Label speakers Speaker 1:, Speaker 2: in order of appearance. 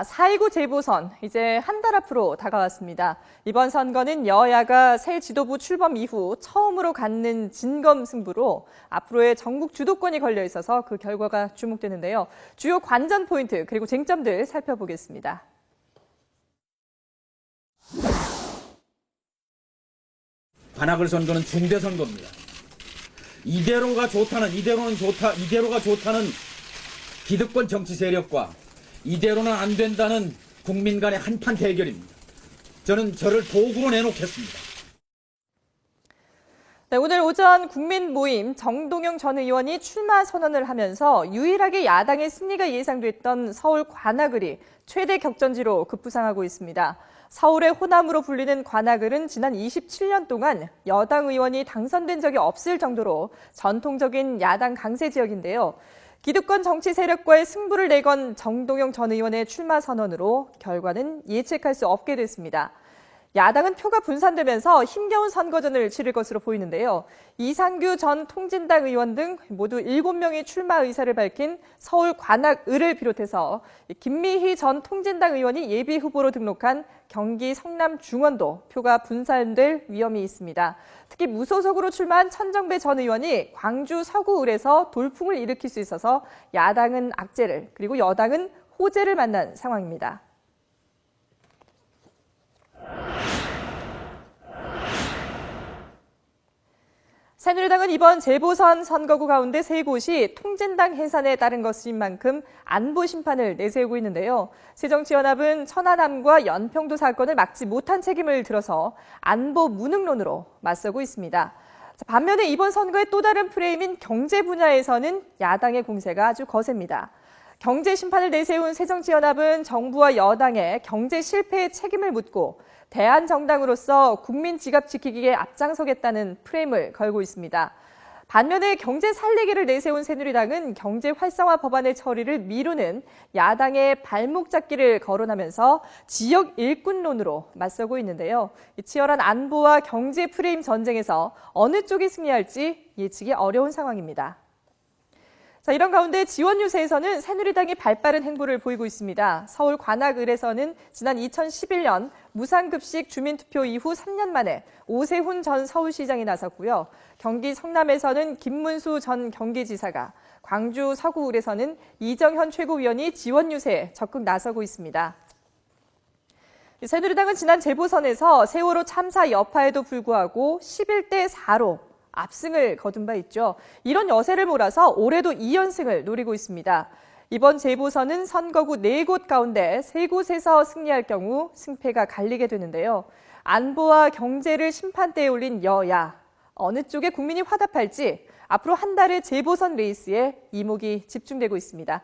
Speaker 1: 4.19 재보선 이제 한 달 앞으로 다가왔습니다. 이번 선거는 여야가 새 지도부 출범 이후 처음으로 갖는 진검 승부로 앞으로의 전국 주도권이 걸려 있어서 그 결과가 주목되는데요. 주요 관전 포인트 그리고 쟁점들 살펴보겠습니다.
Speaker 2: 관악을 선거는 중대 선거입니다. 이대로가 좋다는 기득권 정치 세력과 이대로는 안 된다는 국민 간의 한판 대결입니다. 저는 저를 도구로 내놓겠습니다.
Speaker 1: 네, 오늘 오전 국민 모임 정동영 전 의원이 출마 선언을 하면서 유일하게 야당의 승리가 예상됐던 서울 관악을이 최대 격전지로 급부상하고 있습니다. 서울의 호남으로 불리는 관악을은 지난 27년 동안 여당 의원이 당선된 적이 없을 정도로 전통적인 야당 강세 지역인데요. 기득권 정치 세력과의 승부를 내건 정동영 전 의원의 출마 선언으로 결과는 예측할 수 없게 됐습니다. 야당은 표가 분산되면서 힘겨운 선거전을 치를 것으로 보이는데요. 이상규 전 통진당 의원 등 모두 7명이 출마 의사를 밝힌 서울 관악을을 비롯해서 김미희 전 통진당 의원이 예비 후보로 등록한 경기 성남 중원도 표가 분산될 위험이 있습니다. 특히 무소속으로 출마한 천정배 전 의원이 광주 서구을에서 돌풍을 일으킬 수 있어서 야당은 악재를 그리고 여당은 호재를 만난 상황입니다. 새누리당은 이번 재보선 선거구 가운데 3곳이 통진당 해산에 따른 것인 만큼 안보 심판을 내세우고 있는데요. 새정치연합은 천안함과 연평도 사건을 막지 못한 책임을 들어서 안보 무능론으로 맞서고 있습니다. 반면에 이번 선거의 또 다른 프레임인 경제 분야에서는 야당의 공세가 아주 거셉니다. 경제 심판을 내세운 새정치연합은 정부와 여당의 경제 실패의 책임을 묻고 대한정당으로서 국민 지갑 지키기에 앞장서겠다는 프레임을 걸고 있습니다. 반면에 경제 살리기를 내세운 새누리당은 경제 활성화 법안의 처리를 미루는 야당의 발목 잡기를 거론하면서 지역 일꾼론으로 맞서고 있는데요. 치열한 안보와 경제 프레임 전쟁에서 어느 쪽이 승리할지 예측이 어려운 상황입니다. 자, 이런 가운데 지원 유세에서는 새누리당이 발빠른 행보를 보이고 있습니다. 서울 관악을에서는 지난 2011년 무상급식 주민투표 이후 3년 만에 오세훈 전 서울시장이 나섰고요. 경기 성남에서는 김문수 전 경기지사가, 광주 서구을에서는 이정현 최고위원이 지원 유세에 적극 나서고 있습니다. 새누리당은 지난 재보선에서 세월호 참사 여파에도 불구하고 11대 4로 압승을 거둔 바 있죠. 이런 여세를 몰아서 올해도 2연승을 노리고 있습니다. 이번 재보선은 선거구 4곳 가운데 3곳에서 승리할 경우 승패가 갈리게 되는데요. 안보와 경제를 심판대에 올린 여야, 어느 쪽에 국민이 화답할지 앞으로 한 달의 재보선 레이스에 이목이 집중되고 있습니다.